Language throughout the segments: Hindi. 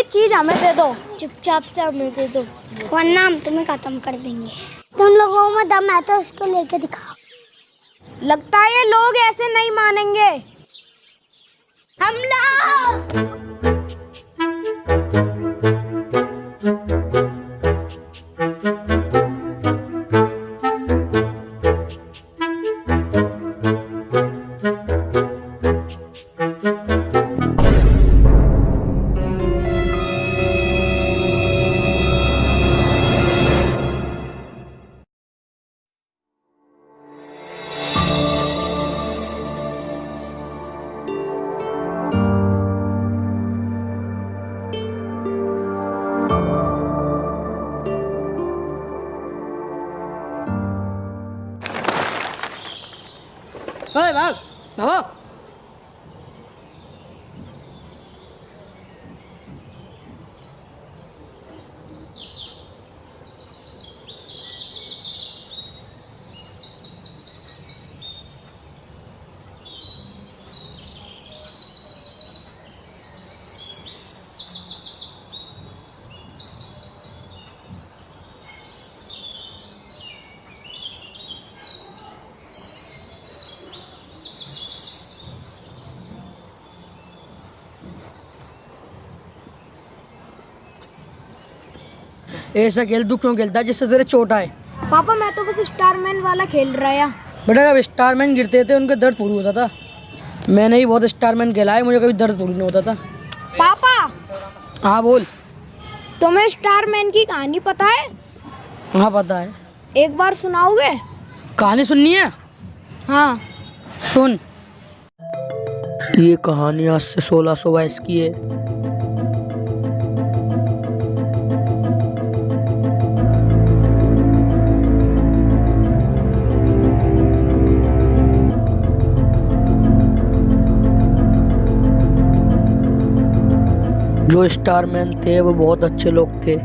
चीज हमें दे दो। चुपचाप से हमें दे दो, वरना हम तुम्हें खत्म कर देंगे। तुम लोगों में दम है तो उसको लेके दिखाओ। लगता है ये लोग ऐसे नहीं मानेंगे। हमला! भाग भागो। ऐसा खेल तू क्यों खेलता है जिससे तेरे चोट आए? पापा मैं तो बस स्टारमैन वाला खेल रहा। बेटा जब स्टारमैन गिरते थे उनके दर्द थोड़ी होता था। मैंने ही बहुत स्टारमैन खेला है, मुझे कभी दर्द थोड़ी नहीं होता था। पापा हाँ बोल। तुम्हें स्टारमैन की कहानी पता है? हाँ पता है। एक बार सुनाओगे? कहानी सुननी है? हाँ सुन। ये कहानी आज से 1622 की है। जो स्टारमैन थे वो बहुत अच्छे लोग थे।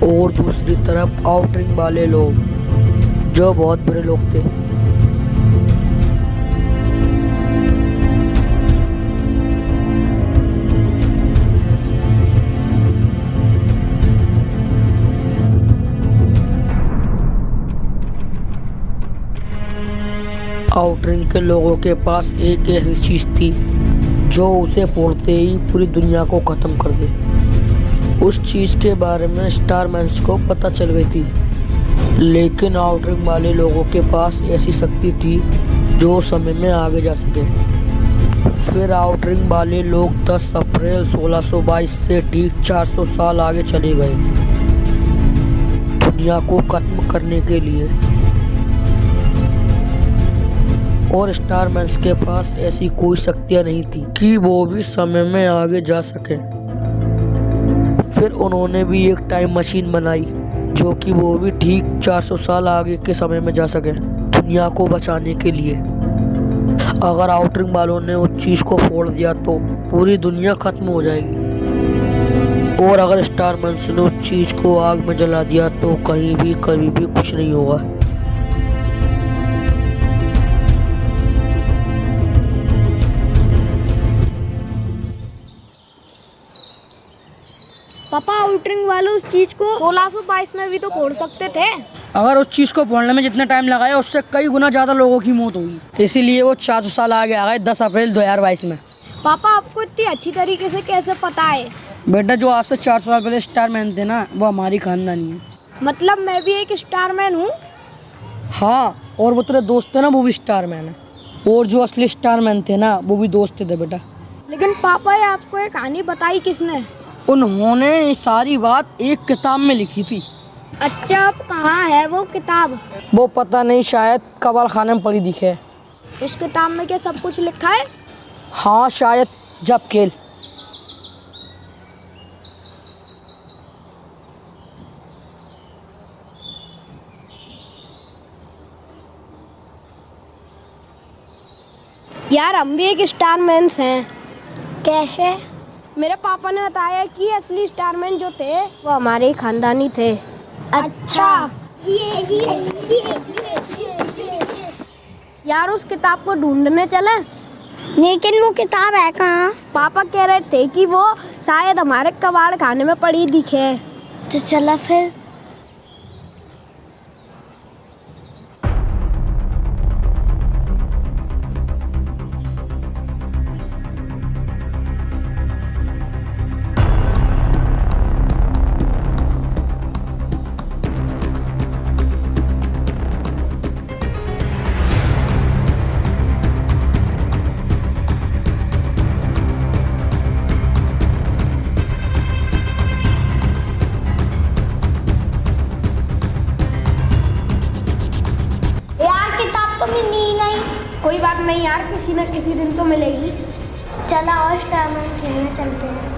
और दूसरी तरफ आउटरिंग वाले लोग जो बहुत बुरे लोग थे। आउटरिंग के लोगों के पास एक ऐसी चीज थी जो उसे फोड़ते ही पूरी दुनिया को खत्म कर दे। उस चीज के बारे में स्टारमैन्स को पता चल गई थी, लेकिन आउटरिंग वाले लोगों के पास ऐसी शक्ति थी जो समय में आगे जा सके। फिर आउटरिंग वाले लोग 10 अप्रैल 1622 से ठीक 400 साल आगे चले गए, दुनिया को खत्म करने के लिए। और स्टारमैन्स के पास ऐसी कोई शक्तियाँ नहीं थी कि वो भी समय में आगे जा सके। फिर उन्होंने भी एक टाइम मशीन बनाई जो कि वो भी ठीक 400 साल आगे के समय में जा सके दुनिया को बचाने के लिए। अगर आउटरिंग वालों ने उस चीज़ को फोड़ दिया तो पूरी दुनिया खत्म हो जाएगी, और अगर स्टारमैन्स ने उस चीज़ को आग में जला दिया तो कहीं भी कभी भी कुछ नहीं होगा। पापा आउटरिंग वाले उस चीज को 1622 में भी तो फोड़ सकते थे। अगर उस चीज़ को फोड़ने में जितना टाइम लगाया उससे कई गुना ज़्यादा लोगों की मौत हुई, इसीलिए वो 400 साल आगे आ गए 10 अप्रैल 2022 में। पापा आपको इतनी अच्छी तरीके से कैसे पता है? बेटा जो आज से 400 साल पहले स्टारमैन थे ना, वो हमारी खानदानी है। मतलब मैं भी एक स्टारमैन हूँ? हाँ, और वो तेरे दोस्त थे ना, वो भी स्टारमैन है। और जो असली स्टारमैन थे ना, वो भी दोस्त थे बेटा। लेकिन पापा ये आपको एक कहानी बताई किसने? उन्होंने ये सारी बात एक किताब में लिखी थी। अच्छा, अब कहाँ है वो किताब? वो पता नहीं, शायद कबाल खाने में पड़ी दिखे। उस किताब में क्या सब कुछ लिखा है? हाँ शायद। जब खेल यार हम भी एक स्टारमैन्स हैं। कैसे? मेरे पापा ने बताया कि असली स्टारमैन जो थे वो हमारे ही खानदानी थे। अच्छा। यार उस किताब को ढूंढने चले। लेकिन वो किताब है कहाँ? पापा कह रहे थे कि वो शायद हमारे कबाड़ खाने में पड़ी दिखे। तो चला फिर। कोई बात नहीं यार, किसी न किसी दिन तो मिलेगी। चला और स्टारमैन खेलने चलते हैं।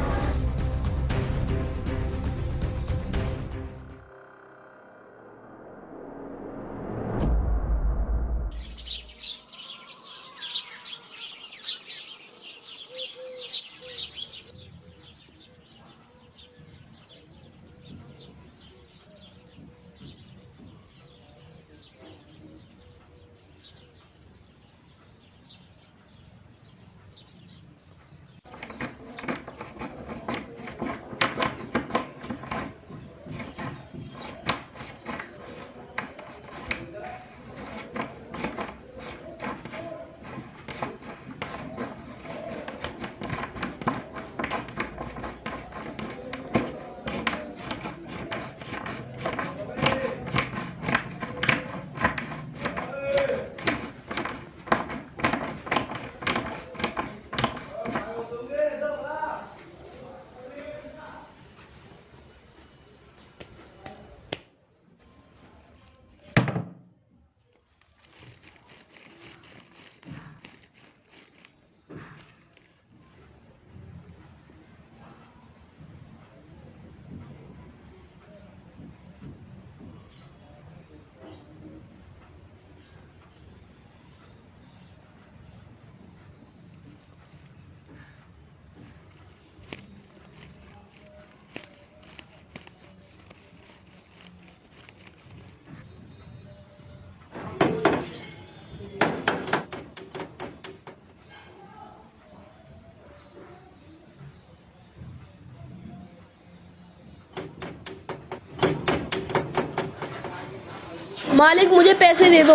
मालिक मुझे पैसे दे दो।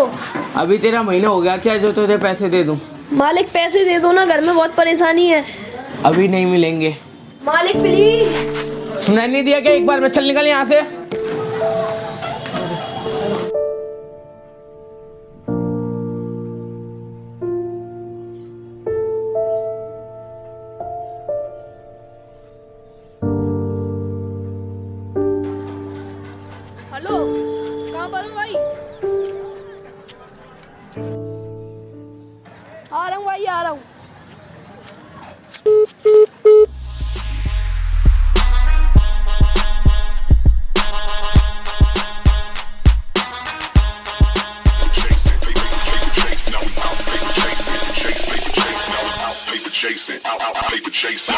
अभी तेरा महीना हो गया क्या जो तुझे पैसे दे दूं? मालिक पैसे दे दो ना, घर में बहुत परेशानी है। अभी नहीं मिलेंगे। मालिक प्लीज। सुनाई नहीं दिया क्या? एक बार में चल निकल यहाँ से। हेलो, कहाँ पर हो भाई? आ रहा हूँ भाई, आ रहा हूँ। Chasing, out, paper chasing.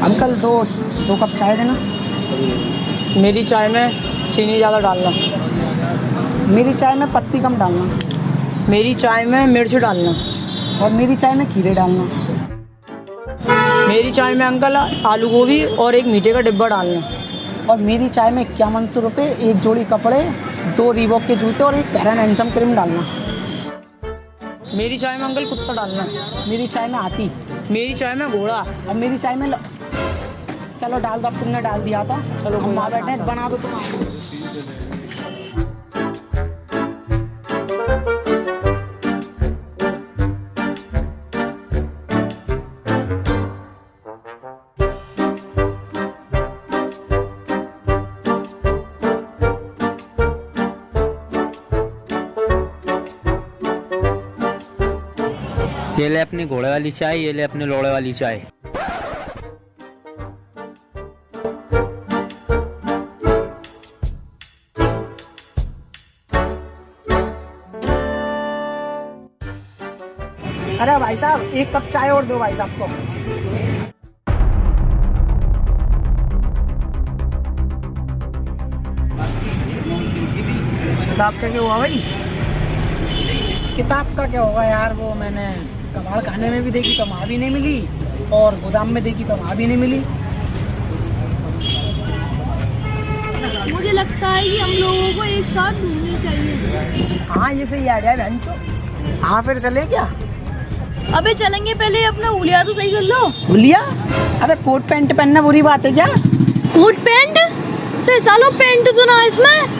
Uncle दो कप चाय देना। मेरी चाय में चीनी ज़्यादा डालना। मेरी चाय में पत्ती कम डालना। मेरी चाय में मिर्च डालना। और मेरी चाय में खीरे डालना। मेरी चाय में अंकल आलू गोभी और एक मीठे का डिब्बा डालना। और मेरी चाय में 5100 रुपये, एक जोड़ी कपड़े, 2 रीबॉक के जूते और एक फेयर एंड हैंडसम क्रीम डालना। मेरी चाय में अंकल कुत्ता डालना। मेरी चाय में हाथी। मेरी चाय में घोड़ा। और मेरी चाय में चलो डाल दो, अब तुमने डाल दिया था। चलो हम आ बैठे हैं, बना दो तुम। ये ले अपनी घोड़े वाली चाय, ये ले अपने लोड़े वाली चाय। अरे भाई साहब, एक कप चाय और दो भाई साहब को। किताब का क्या हुआ भाई? किताब का क्या होगा यार, वो मैंने कबाड़ खाने में भी देखी तो वहाँ भी नहीं मिली, और गोदाम में देखी तो वहाँ भी नहीं मिली। मुझे लगता है कि हम लोगों को एक साथ घूमनी चाहिए। हाँ, ये सही आइडिया है बहनचो। हाँ फिर चले क्या? अबे चलेंगे, पहले अपना हुलिया तो सही कर लो। भूलिया? अबे कोट पैंट पहनना बुरी बात है क्या? Coat pant? तो सालों पैंट तो ना इसमें।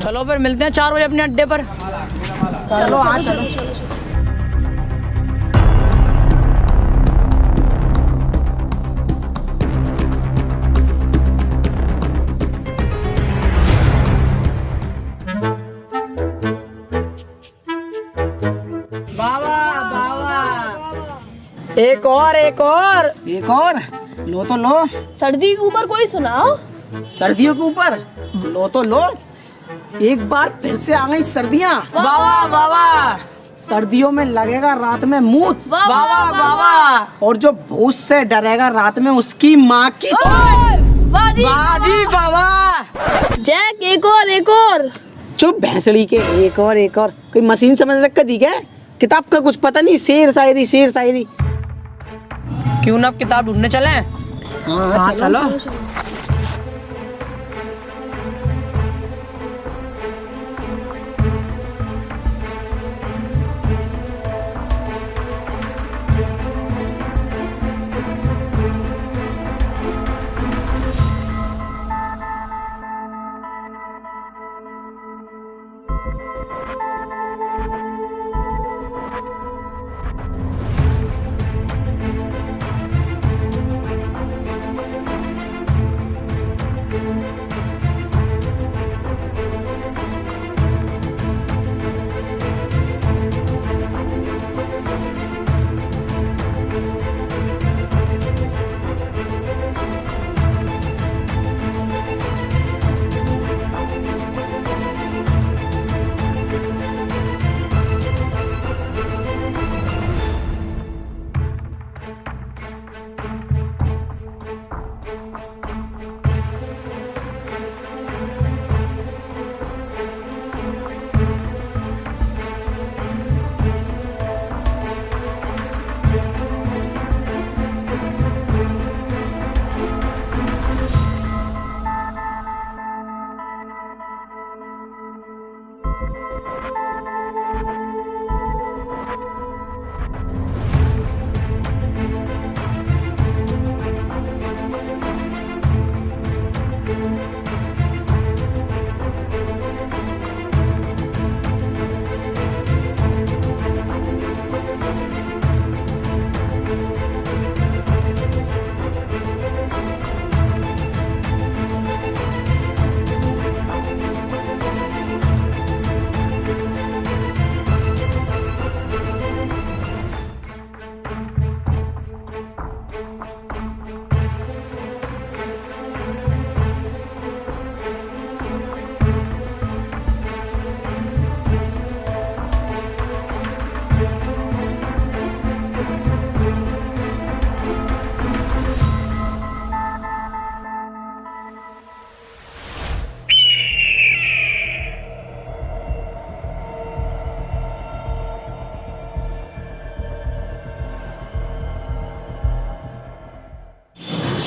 चलो फिर मिलते हैं 4 बजे अपने अड्डे पर। चलो हाँ चलो। एक और एक और एक और लो तो लो। सर्दी के ऊपर कोई सुनाओ। सर्दियों के ऊपर लो तो लो। एक बार फिर से आ गई सर्दियाँ। वाह वाह वाह। सर्दियों में लगेगा रात में मूत। वाह वाह वाह वाह। और जो भूत से डरेगा रात में उसकी माँ की। वाह जी बाजी बाबा। जैक, एक और एक और। चुप भैंसड़ी के, एक और एक और। कोई मशीन समझ रखा दी क्या? किताब का कुछ पता नहीं, शेर शायरी शेर शायरी। क्यों ना अब किताब ढूंढने चले? हाँ चलो।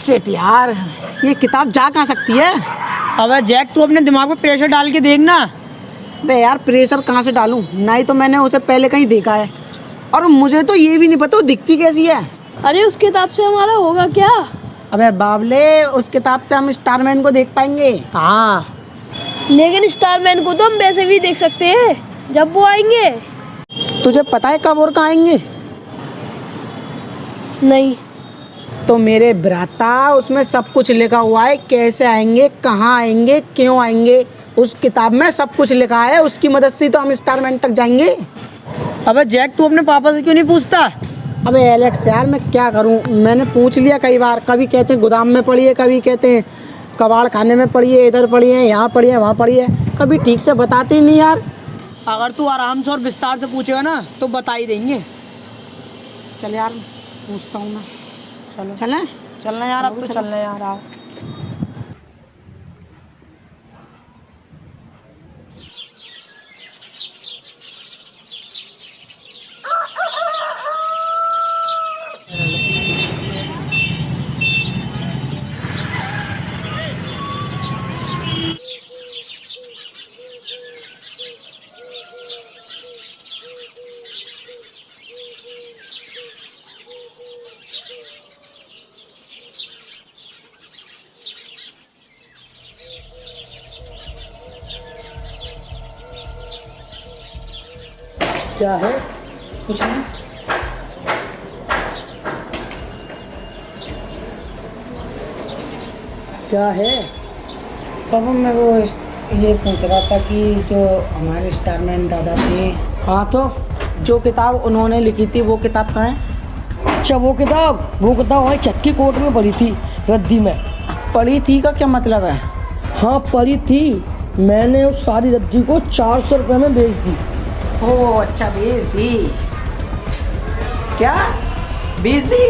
शिट यार, ये किताब जा कहाँ सकती है? अबे जैक तू अपने दिमाग में प्रेशर डाल के देखना। बे यार प्रेशर कहाँ से डालूं? ना ही तो मैंने उसे पहले कहीं देखा है, और मुझे तो ये भी नहीं पता वो दिखती कैसी है। अरे उस किताब से हमारा होगा क्या? अबे बाबले, उस किताब से हम स्टारमैन को देख पाएंगे। हाँ लेकिन स्टारमैन को तो हम वैसे भी देख सकते हैं जब वो आएंगे। तुझे पता है कब और कहाँ आएंगे? नहीं। तो मेरे भ्राता, उसमें सब कुछ लिखा हुआ है, कैसे आएंगे, कहाँ आएंगे, क्यों आएंगे, उस किताब में सब कुछ लिखा है। उसकी मदद से तो हम स्टारमैन तक जाएंगे। अबे जैक तू अपने पापा से क्यों नहीं पूछता? अबे एलेक्स यार, मैं क्या करूं, मैंने पूछ लिया कई बार। कभी कहते हैं गोदाम में पड़ी है, कभी कहते हैं कबाड़ खाने में पड़ी है, इधर पड़ी है, यहाँ पड़ी है, वहाँ पड़ी है, कभी ठीक से बताते ही नहीं यार। अगर तू आराम से और विस्तार से पूछेगा ना तो बता ही देंगे। चल यार, पूछता हूँ मैं। चलो चलें, चलना यार, अब तो चलना यार, आओ। क्या है? कुछ नहीं। क्या है? पापा मैं वो ये पूछ रहा था कि जो हमारे स्टारमैन दादा थे, हाँ तो जो किताब उन्होंने लिखी थी वो किताब कहाँ है? अच्छा, वो किताब वहाँ छत की कोट में पड़ी थी, रद्दी में। पढ़ी थी का क्या मतलब है? हाँ पड़ी थी, मैंने उस सारी रद्दी को 400 रुपये में बेच दी। ओह अच्छा, बेच दी क्या? बेच दी?